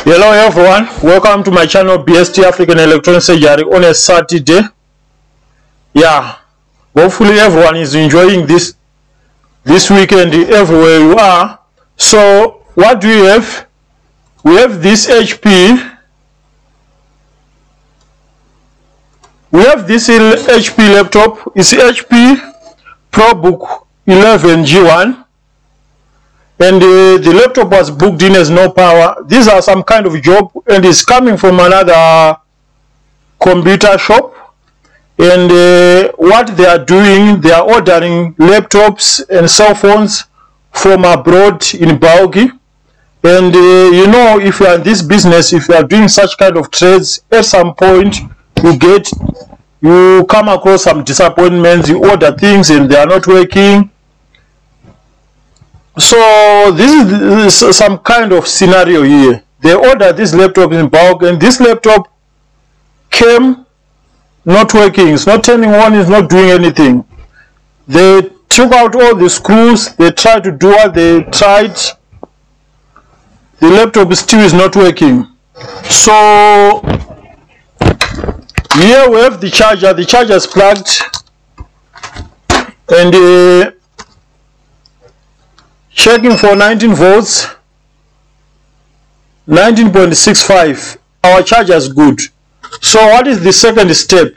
Hello everyone, welcome to my channel BST African Electronic Surgery on a Saturday. Yeah, hopefully everyone is enjoying this weekend everywhere you are. So what do we have? We have this HP. We have this HP laptop. It's HP ProBook 11 G1. And the laptop was booked in as no power. These are some kind of job, and it's coming from another computer shop. And what they are doing, they are ordering laptops and cell phones from abroad in bulk. And you know, if you are in this business, if you are doing such kind of trades, at some point you come across some disappointments. You order things and they are not working. So this is some kind of scenario here. They ordered this laptop in bulk, and this laptop came not working. It's not turning on, it's not doing anything. They took out all the screws, they tried to do what they tried. The laptop still is not working. So here we have the charger. The charger is plugged, and checking for 19 volts, 19.65. Our charger is good. So what is the second step?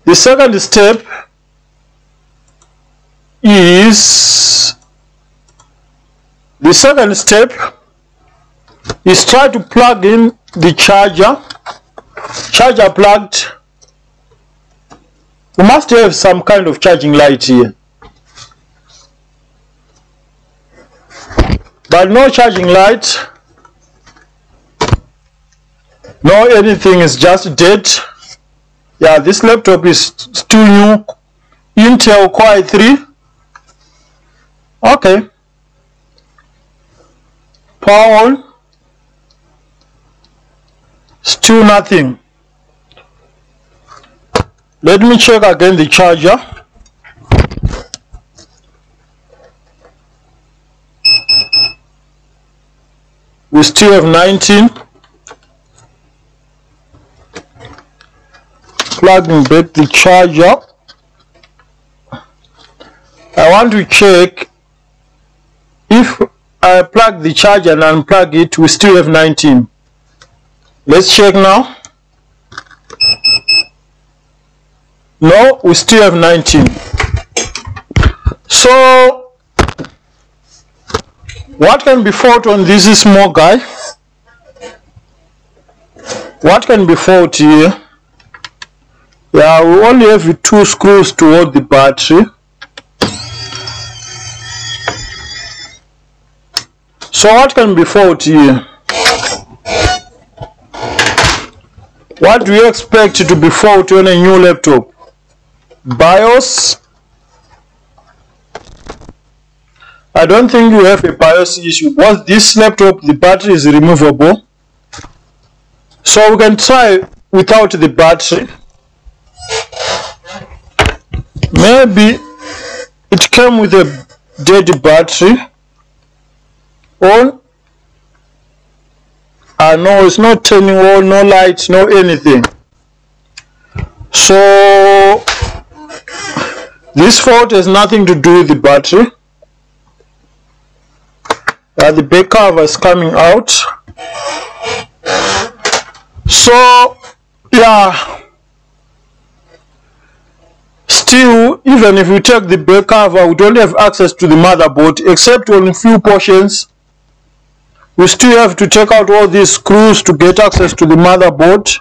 The second step is try to plug in the charger. Charger plugged. We must have some kind of charging light here. But no charging light, no anything, is just dead. Yeah, this laptop is still new, Intel Core i3. Okay, power on, still nothing. Let me check again the charger. We still have 19. Plugging back the charger. I want to check if I plug the charger and unplug it, we still have 19. Let's check now. No, we still have 19. So what can be fault on this small guy? What can be fault here? Yeah, we only have 2 screws to hold the battery. So what can be fault here? What do you expect to be fault on a new laptop? BIOS? I don't think you have a BIOS issue, because this laptop, the battery is removable. So we can try without the battery. Maybe it came with a dead battery. On. No, it's not turning on, no light, no anything. So this fault has nothing to do with the battery. The back cover is coming out. So yeah, still, even if we take the back cover, we don't have access to the motherboard except on a few portions. We still have to take out all these screws to get access to the motherboard.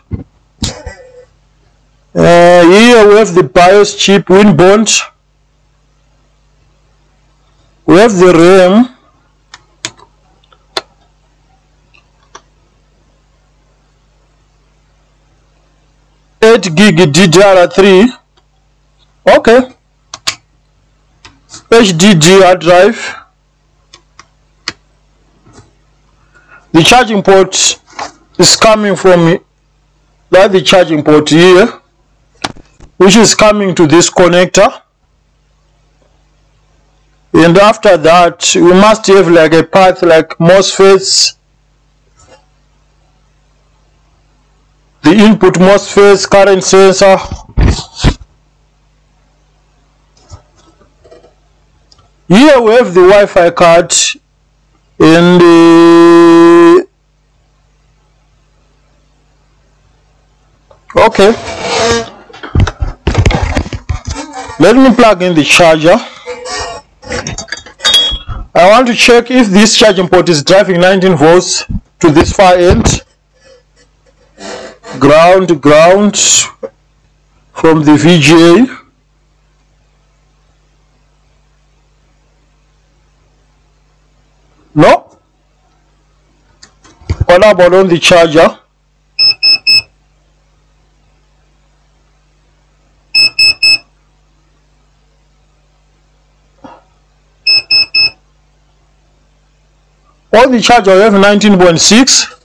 Here we have the BIOS chip, Winbond. We have the RAM. GB DDR3. Okay. HDD hard drive. The charging port is coming from the charging port here, which is coming to this connector. And after that, we must have like a path like MOSFETs the input MOSFETs, current sensor. Here we have the Wi-Fi card and okay, let me plug in the charger. I want to check if this charging port is driving 19 volts to this far end. Ground from the VGA. No. What about on the charger? On the charger we have 19.6.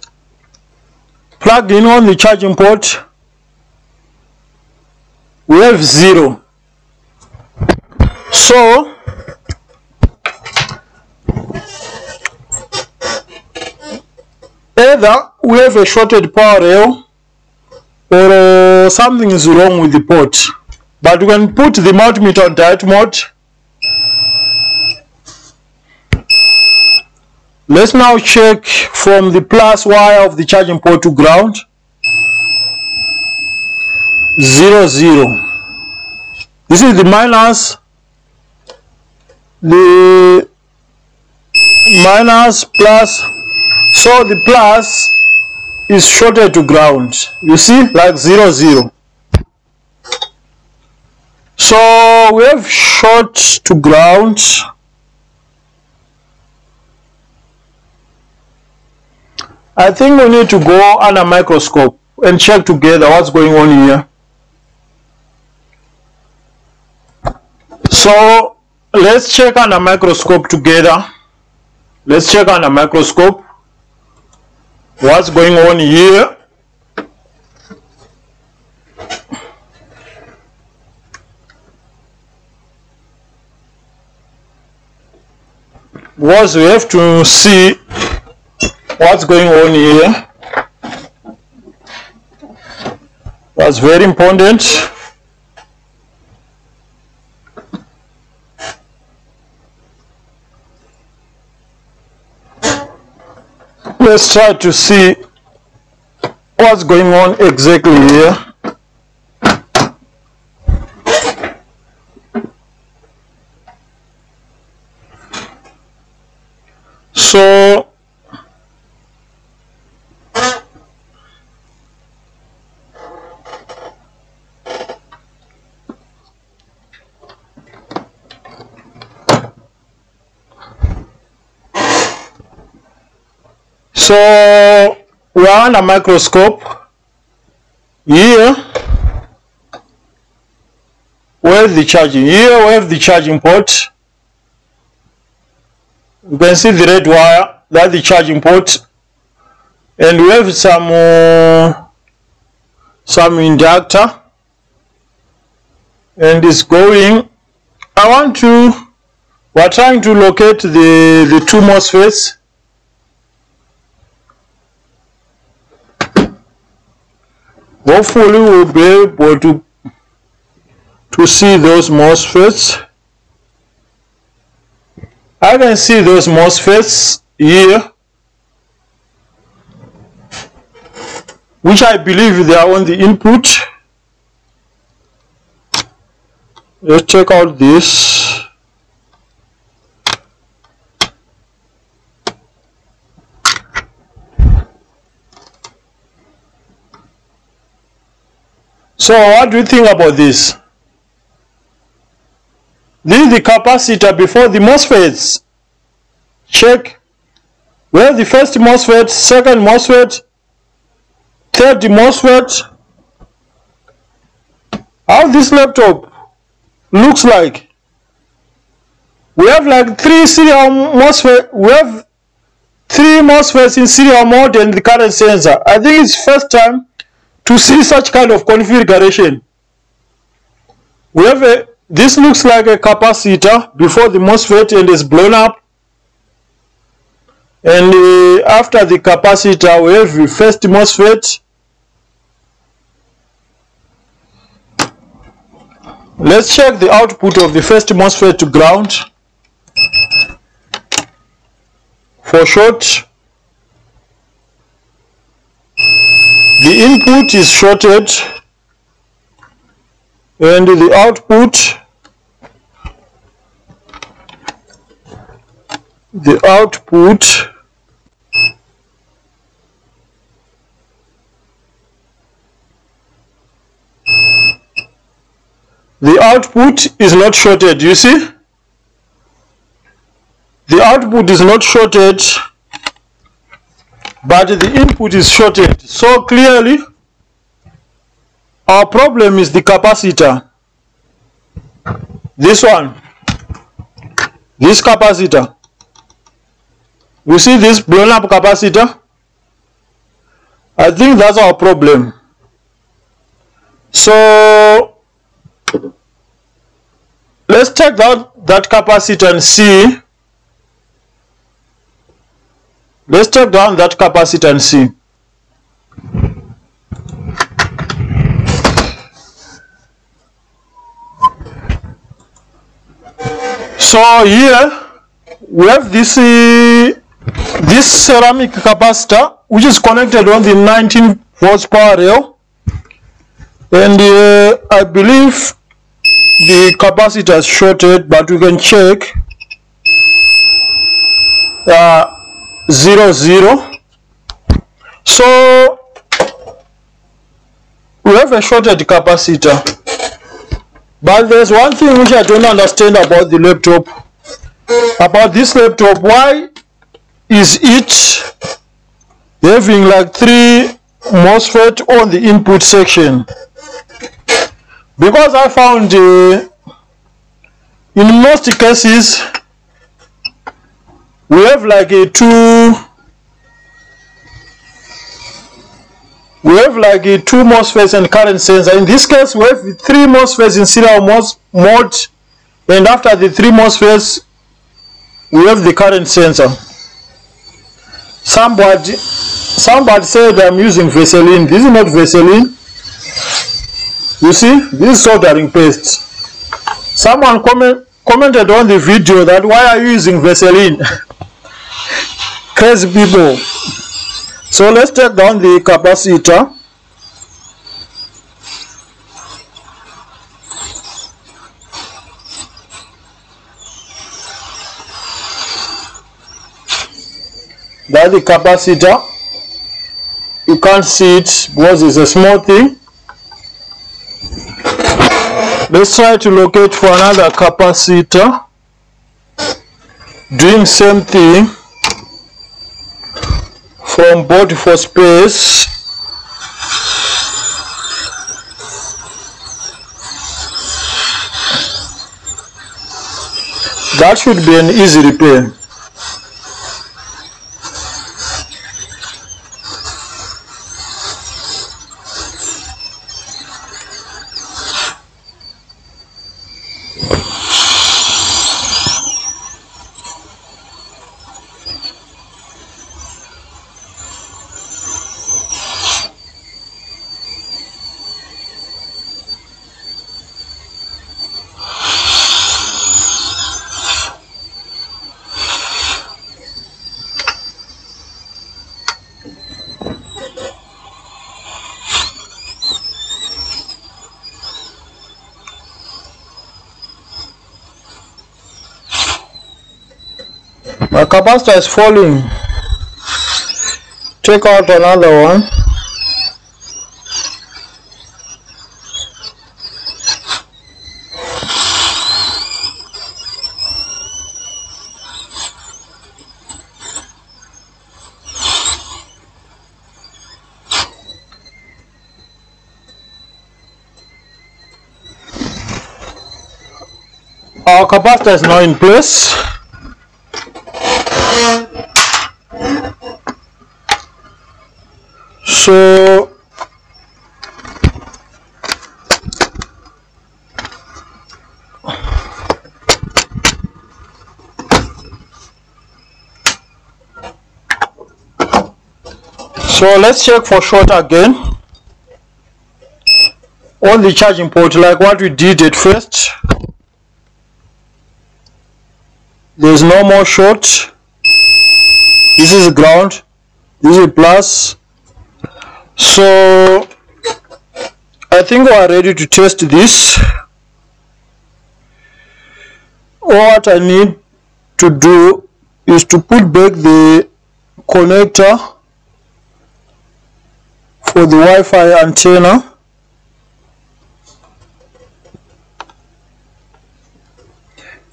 Plug in on the charging port. We have 0. So either we have a shorted power rail or something is wrong with the port. But we can put the multimeter on diode mode. Let's now check from the plus wire of the charging port to ground. 0, 0. This is the minus. The minus, plus. So the plus is shorted to ground. You see, like 0, 0. So we have short to ground. I think we need to go under a microscope and check together what's going on here. So let's check under a microscope together. Let's check under a microscope what's going on here. Because we have to see what's going on here. That's very important. Let's try to see what's going on exactly here. So we are on a microscope. Here we have the charging. Here we have the charging port. You can see the red wire. That's the charging port, and we have some inductor, and it's going. We're trying to locate the two MOSFETs. Hopefully we'll be able to see those MOSFETs. I can see those MOSFETs here, which I believe they are on the input. Let's check out this. So what do you think about this? This is the capacitor before the MOSFETs. Check. We have the first MOSFET, second MOSFET, third MOSFET. How this laptop looks like. We have like 3 serial MOSFET. We have 3 MOSFETs in serial mode and the current sensor. I think it's first time to see such kind of configuration. We have this looks like a capacitor before the MOSFET and is blown up, and after the capacitor we have the first MOSFET, Let's check the output of the first MOSFET to ground. For short, the input is shorted and the output is not shorted. You see, the output is not shorted, but the input is shorted. So clearly our problem is the capacitor. This one, this capacitor. You see this blown up capacitor? I think that's our problem. So let's take out that capacitor and see. Let's take down that capacitor and see. So here we have this ceramic capacitor which is connected on the 19 volts power rail, and I believe the capacitor is shorted, but we can check 0. So we have a shorted capacitor, but there's one thing which I don't understand about the laptop, about this laptop. Why is it having like 3 MOSFET on the input section? Because I found in most cases we have like a 2 MOSFETs and current sensor. In this case we have 3 MOSFETs in serial mode, and after the 3 MOSFETs we have the current sensor. Somebody said I'm using Vaseline. This is not Vaseline. You see, this is soldering paste. Someone commented on the video that why are you using Vaseline? Crazy people. So let's take down the capacitor. That's the capacitor. You can't see it because it's a small thing. Let's try to locate for another capacitor. Doing same thing. From board for space. That should be an easy repair. My capacitor is falling. Take out another one. Our capacitor is now in place. So let's check for short again. on the charging port like what we did at first. There's no more short. This is ground, this is plus. So I think we are ready to test this. What I need to do is to put back the connector for the Wi-Fi antenna.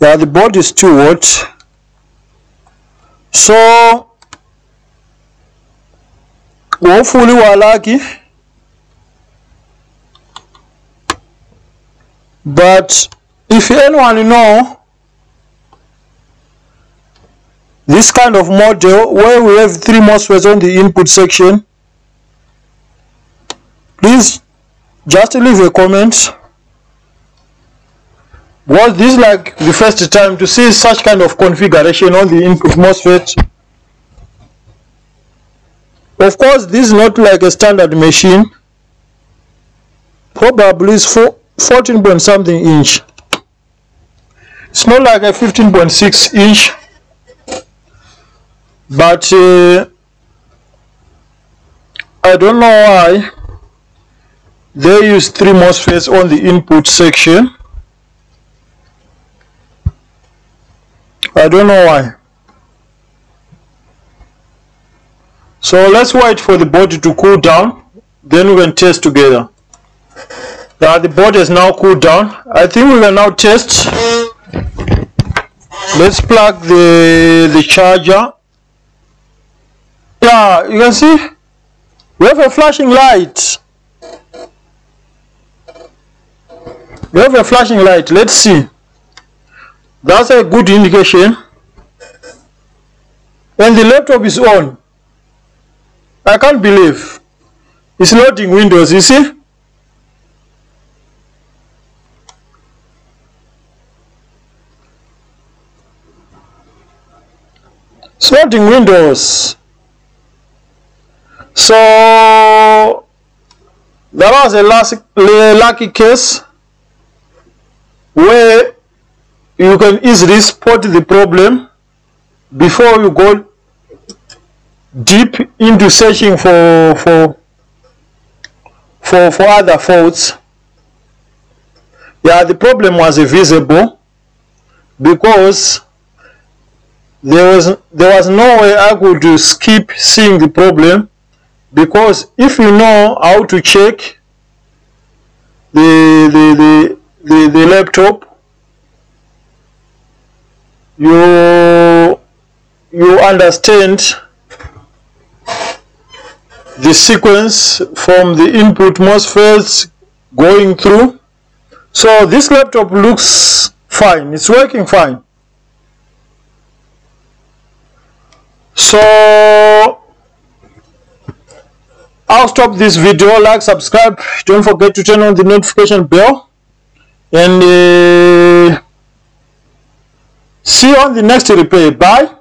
Yeah, the board is too hot. So hopefully we are lucky. But if anyone know this kind of model where we have 3 MOSFETs on the input section, please just leave a comment. Was this like the first time to see such kind of configuration on the input MOSFET? Of course, this is not like a standard machine. Probably it's 14 point something inch. It's not like a 15.6 inch. But I don't know why they use 3 MOSFETs on the input section. I don't know why. So let's wait for the board to cool down, then we can test together. Yeah, the board is now cooled down. I think we can now test. Let's plug the charger. Yeah, you can see we have a flashing light. We have a flashing light. Let's see. That's a good indication. And the laptop is on. I can't believe. It's loading Windows, you see? It's loading Windows. So that was a lucky case where you can easily spot the problem before you go deep into searching for other faults. Yeah, the problem was visible because there was no way I could skip seeing the problem, because if you know how to check the laptop, you understand the sequence from the input MOSFETs going through. So this laptop looks fine, it's working fine. So I'll stop this video. Like, subscribe, don't forget to turn on the notification bell, and see you on the next replay. Bye.